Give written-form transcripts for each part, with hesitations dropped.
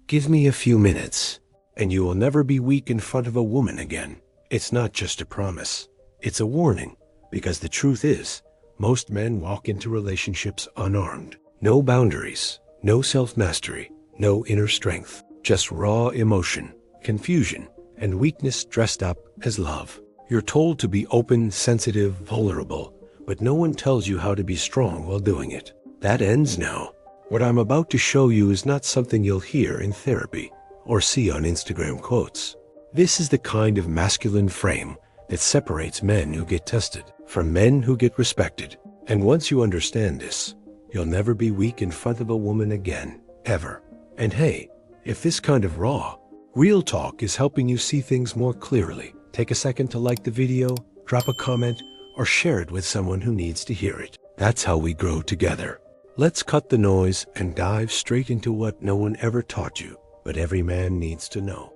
Give me a few minutes, and you will never be weak in front of a woman again. It's not just a promise. It's a warning, because the truth is, most men walk into relationships unarmed. No boundaries, no self-mastery, no inner strength, just raw emotion, confusion, and weakness dressed up as love. You're told to be open, sensitive, vulnerable, but no one tells you how to be strong while doing it. That ends now. What I'm about to show you is not something you'll hear in therapy or see on Instagram quotes. This is the kind of masculine frame that separates men who get tested from men who get respected. And once you understand this, you'll never be weak in front of a woman again, ever. And hey, if this kind of raw, real talk is helping you see things more clearly, take a second to like the video, drop a comment, or share it with someone who needs to hear it. That's how we grow together. Let's cut the noise and dive straight into what no one ever taught you, but every man needs to know.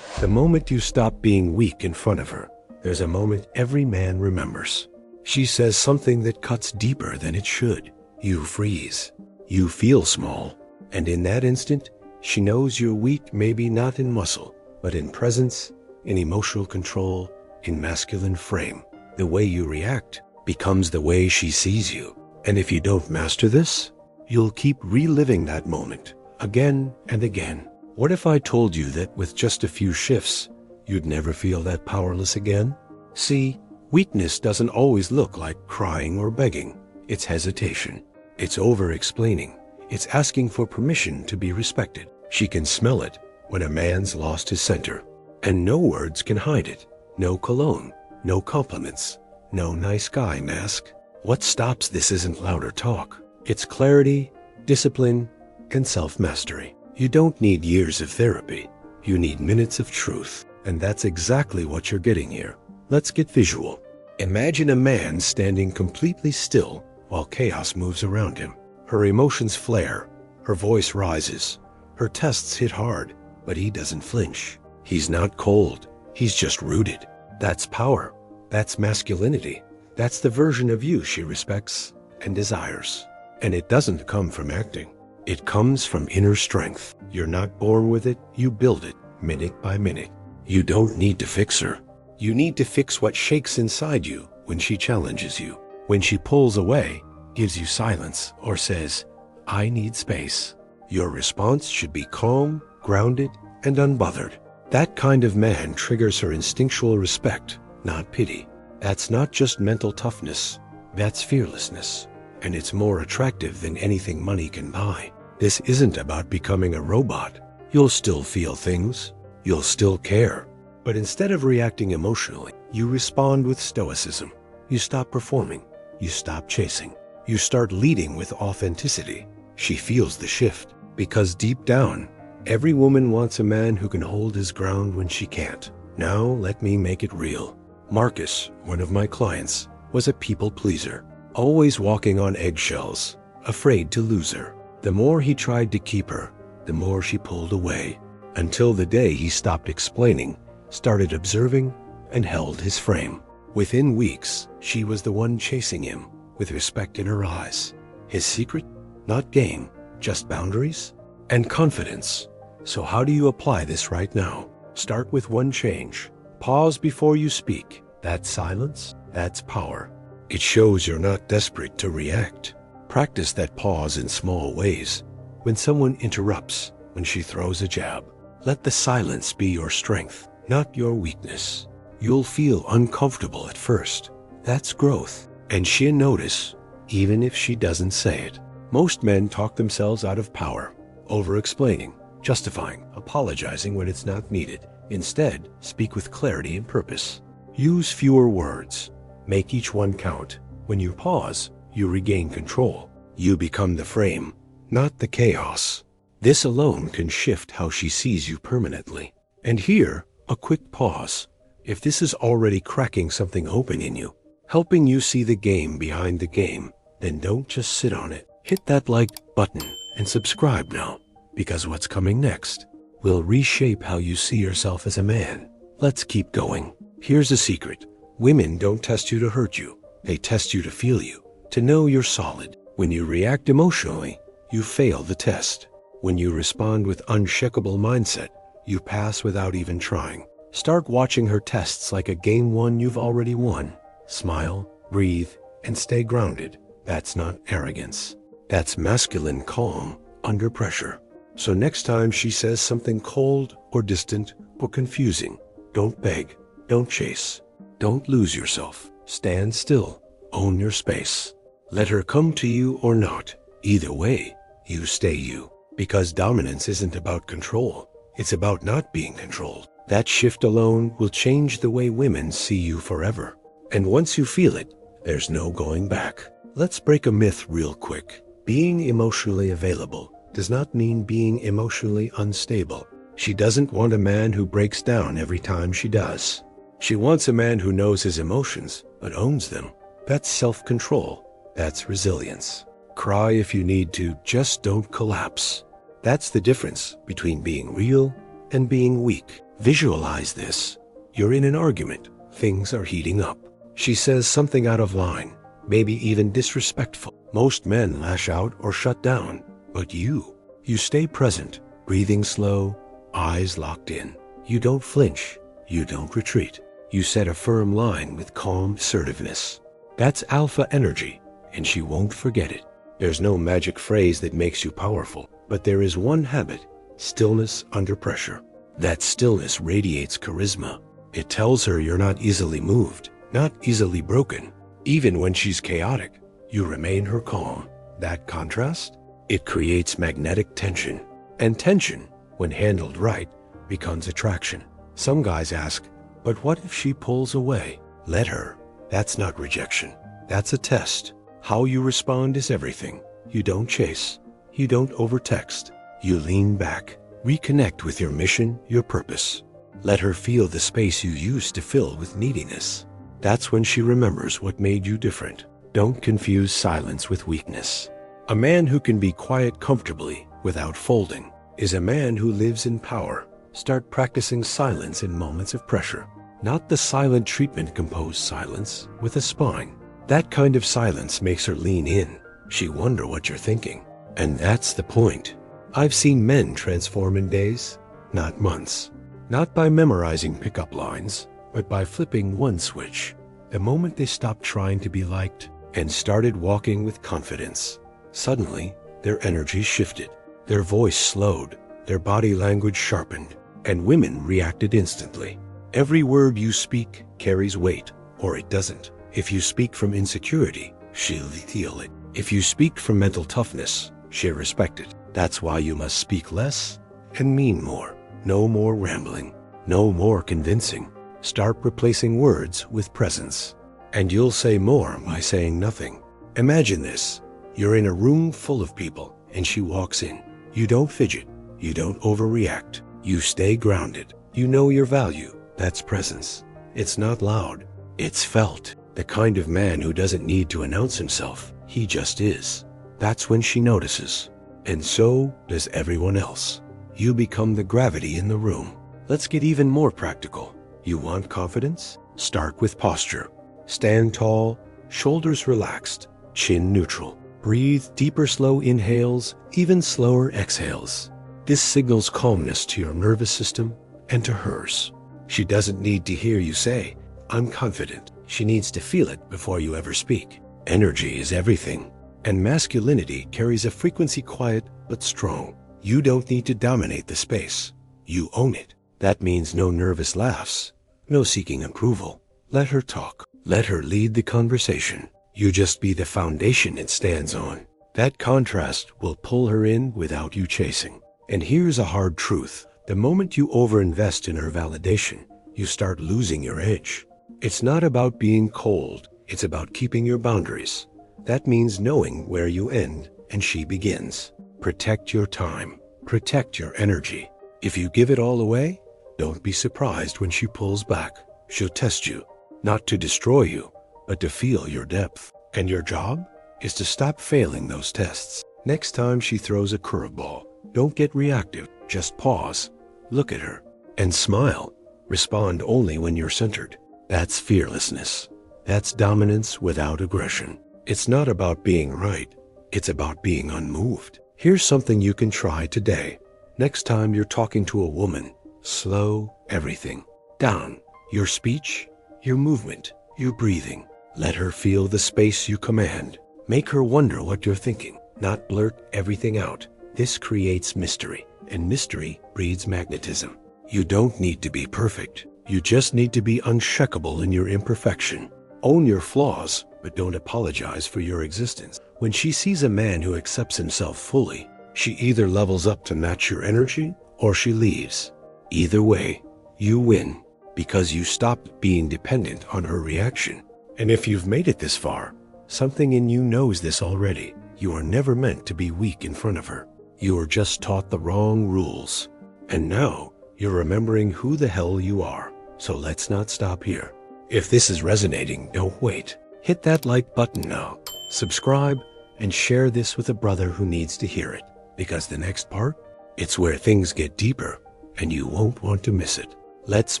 The moment you stop being weak in front of her, there's a moment every man remembers. She says something that cuts deeper than it should. You freeze. You feel small. And in that instant, she knows you're weak, maybe not in muscle, but in presence, in emotional control, in masculine frame. The way you react becomes the way she sees you. And if you don't master this, you'll keep reliving that moment again and again. What if I told you that with just a few shifts, you'd never feel that powerless again? See, weakness doesn't always look like crying or begging. It's hesitation. It's over-explaining. It's asking for permission to be respected. She can smell it when a man's lost his center. And no words can hide it. No cologne, no compliments, no nice guy mask. What stops this isn't louder talk. It's clarity, discipline, and self-mastery. You don't need years of therapy. You need minutes of truth. And that's exactly what you're getting here. Let's get visual. Imagine a man standing completely still while chaos moves around him. Her emotions flare. Her voice rises. Her tests hit hard, but he doesn't flinch. He's not cold. He's just rooted. That's power. That's masculinity. That's the version of you she respects and desires. And it doesn't come from acting. It comes from inner strength. You're not born with it, you build it, minute by minute. You don't need to fix her. You need to fix what shakes inside you when she challenges you. When she pulls away, gives you silence, or says, I need space. Your response should be calm, grounded, and unbothered. That kind of man triggers her instinctual respect, not pity. That's not just mental toughness, that's fearlessness. And it's more attractive than anything money can buy. This isn't about becoming a robot. You'll still feel things. You'll still care. But instead of reacting emotionally, you respond with stoicism. You stop performing. You stop chasing. You start leading with authenticity. She feels the shift. Because deep down, every woman wants a man who can hold his ground when she can't. Now let me make it real. Marcus, one of my clients, was a people pleaser. Always walking on eggshells, afraid to lose her. The more he tried to keep her, the more she pulled away, until the day he stopped explaining, started observing, and held his frame. Within weeks, she was the one chasing him, with respect in her eyes. His secret? Not game, just boundaries and confidence. So how do you apply this right now? Start with one change. Pause before you speak. That silence, that's power. It shows you're not desperate to react. Practice that pause in small ways. When someone interrupts, when she throws a jab, let the silence be your strength, not your weakness. You'll feel uncomfortable at first. That's growth. And she'll notice, even if she doesn't say it. Most men talk themselves out of power, over-explaining, justifying, apologizing when it's not needed. Instead, speak with clarity and purpose. Use fewer words. Make each one count. When you pause, you regain control. You become the frame, not the chaos. This alone can shift how she sees you permanently. And here, a quick pause. If this is already cracking something open in you, helping you see the game behind the game, then don't just sit on it. Hit that like button and subscribe now, because what's coming next will reshape how you see yourself as a man. Let's keep going. Here's a secret. Women don't test you to hurt you. They test you to feel you, to know you're solid. When you react emotionally, you fail the test. When you respond with unshakable mindset, you pass without even trying. Start watching her tests like a game one you've already won. Smile, breathe, and stay grounded. That's not arrogance. That's masculine calm under pressure. So next time she says something cold or distant or confusing, don't beg, don't chase, don't lose yourself. Stand still, own your space. Let her come to you or not. Either way, you stay you. Because dominance isn't about control. It's about not being controlled. That shift alone will change the way women see you forever. And once you feel it, there's no going back. Let's break a myth real quick. Being emotionally available does not mean being emotionally unstable. She doesn't want a man who breaks down every time she does. She wants a man who knows his emotions, but owns them. That's self-control. That's resilience. Cry if you need to, just don't collapse. That's the difference between being real and being weak. Visualize this. You're in an argument. Things are heating up. She says something out of line, maybe even disrespectful. Most men lash out or shut down, but you stay present, breathing slow, eyes locked in. You don't flinch. You don't retreat. You set a firm line with calm assertiveness. That's alpha energy, and she won't forget it. There's no magic phrase that makes you powerful, but there is one habit: stillness under pressure. That stillness radiates charisma. It tells her you're not easily moved, not easily broken. Even when she's chaotic, you remain her calm. That contrast? It creates magnetic tension. And tension, when handled right, becomes attraction. Some guys ask, but what if she pulls away? Let her. That's not rejection. That's a test. How you respond is everything. You don't chase. You don't overtext. You lean back. Reconnect with your mission, your purpose. Let her feel the space you used to fill with neediness. That's when she remembers what made you different. Don't confuse silence with weakness. A man who can be quiet comfortably without folding is a man who lives in power. Start practicing silence in moments of pressure. Not the silent treatment composed silence with a spine. That kind of silence makes her lean in. She wonder what you're thinking. And that's the point. I've seen men transform in days, not months. Not by memorizing pickup lines, but by flipping one switch. The moment they stopped trying to be liked and started walking with confidence, suddenly their energy shifted. Their voice slowed, their body language sharpened, and women reacted instantly. Every word you speak carries weight, or it doesn't. If you speak from insecurity, she'll feel it. If you speak from mental toughness, she'll respect it. That's why you must speak less and mean more. No more rambling. No more convincing. Start replacing words with presence. And you'll say more by saying nothing. Imagine this. You're in a room full of people, and she walks in. You don't fidget. You don't overreact. You stay grounded. You know your value. That's presence. It's not loud. It's felt. The kind of man who doesn't need to announce himself. He just is. That's when she notices. And so does everyone else. You become the gravity in the room. Let's get even more practical. You want confidence? Start with posture. Stand tall, shoulders relaxed, chin neutral. Breathe deeper, slow inhales, even slower exhales. This signals calmness to your nervous system and to hers. She doesn't need to hear you say, "I'm confident." She needs to feel it before you ever speak. Energy is everything. And masculinity carries a frequency quiet but strong. You don't need to dominate the space. You own it. That means no nervous laughs, no seeking approval. Let her talk. Let her lead the conversation. You just be the foundation it stands on. That contrast will pull her in without you chasing. And here's a hard truth. The moment you overinvest in her validation, you start losing your edge. It's not about being cold. It's about keeping your boundaries. That means knowing where you end and she begins. Protect your time. Protect your energy. If you give it all away, don't be surprised when she pulls back. She'll test you, not to destroy you, but to feel your depth. And your job is to stop failing those tests. Next time she throws a curveball, don't get reactive. Just pause, look at her, and smile. Respond only when you're centered. That's fearlessness. That's dominance without aggression. It's not about being right. It's about being unmoved. Here's something you can try today. Next time you're talking to a woman, slow everything down. Your speech, your movement, your breathing. Let her feel the space you command. Make her wonder what you're thinking, not blurt everything out. This creates mystery, and mystery breeds magnetism. You don't need to be perfect. You just need to be unshakable in your imperfection. Own your flaws, but don't apologize for your existence. When she sees a man who accepts himself fully, she either levels up to match your energy or she leaves. Either way, you win, because you stopped being dependent on her reaction. And if you've made it this far, something in you knows this already. You are never meant to be weak in front of her. You were just taught the wrong rules. And now, you're remembering who the hell you are. So let's not stop here. If this is resonating, don't wait. Hit that like button now. Subscribe and share this with a brother who needs to hear it. Because the next part, it's where things get deeper and you won't want to miss it. Let's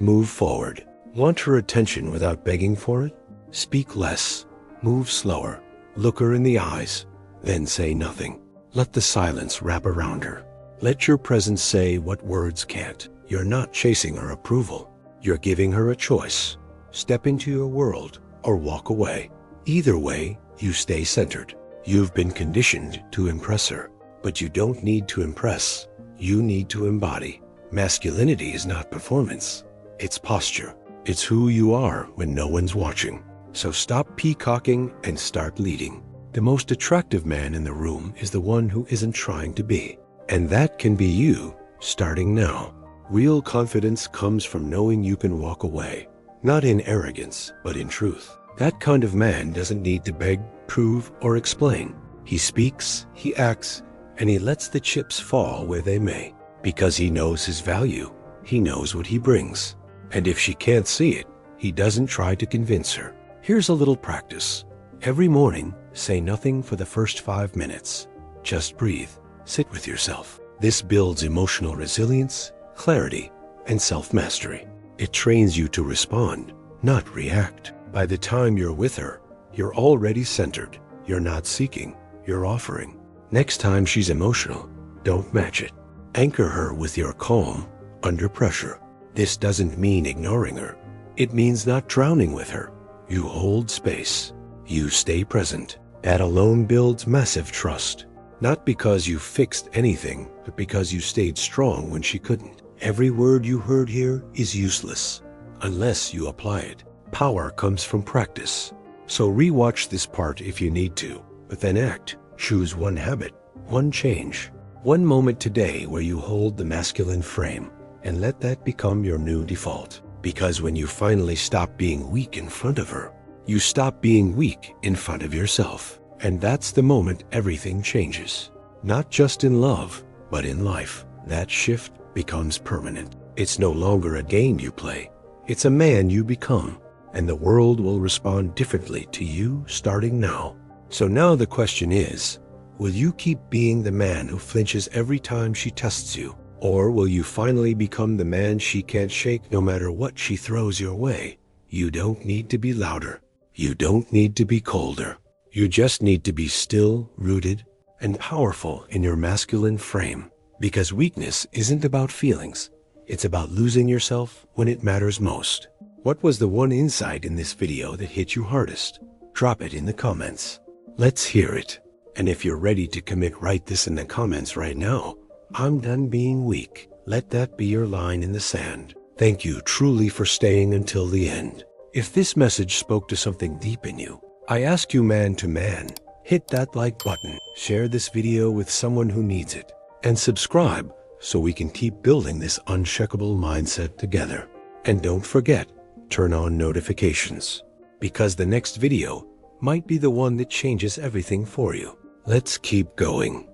move forward. Want her attention without begging for it? Speak less. Move slower. Look her in the eyes. Then say nothing. Let the silence wrap around her. Let your presence say what words can't. You're not chasing her approval. You're giving her a choice. Step into your world or walk away. Either way, you stay centered. You've been conditioned to impress her, but you don't need to impress. You need to embody. Masculinity is not performance. It's posture. It's who you are when no one's watching. So stop peacocking and start leading. The most attractive man in the room is the one who isn't trying to be. And that can be you, starting now. Real confidence comes from knowing you can walk away. Not in arrogance, but in truth. That kind of man doesn't need to beg, prove, or explain. He speaks, he acts, and he lets the chips fall where they may. Because he knows his value. He knows what he brings. And if she can't see it, he doesn't try to convince her. Here's a little practice. Every morning, say nothing for the first 5 minutes. Just breathe. Sit with yourself. This builds emotional resilience, clarity, and self-mastery. It trains you to respond, not react. By the time you're with her, you're already centered. You're not seeking, you're offering. Next time she's emotional, don't match it. Anchor her with your calm under pressure. This doesn't mean ignoring her. It means not drowning with her. You hold space. You stay present. That alone builds massive trust. Not because you fixed anything, but because you stayed strong when she couldn't. Every word you heard here is useless unless you apply it. Power comes from practice. So rewatch this part if you need to, but then act. Choose one habit, one change, one moment today where you hold the masculine frame, and let that become your new default. Because when you finally stop being weak in front of her, you stop being weak in front of yourself. And that's the moment everything changes. Not just in love, but in life. That shift becomes permanent. It's no longer a game you play. It's a man you become. And the world will respond differently to you starting now. So now the question is, will you keep being the man who flinches every time she tests you? Or will you finally become the man she can't shake no matter what she throws your way? You don't need to be louder. You don't need to be colder. You just need to be still, rooted, and powerful in your masculine frame. Because weakness isn't about feelings. It's about losing yourself when it matters most. What was the one insight in this video that hit you hardest? Drop it in the comments. Let's hear it. And if you're ready to commit, write this in the comments right now. I'm done being weak. Let that be your line in the sand. Thank you truly for staying until the end. If this message spoke to something deep in you, I ask you man to man, hit that like button, share this video with someone who needs it, and subscribe so we can keep building this unshakable mindset together. And don't forget, turn on notifications, because the next video might be the one that changes everything for you. Let's keep going.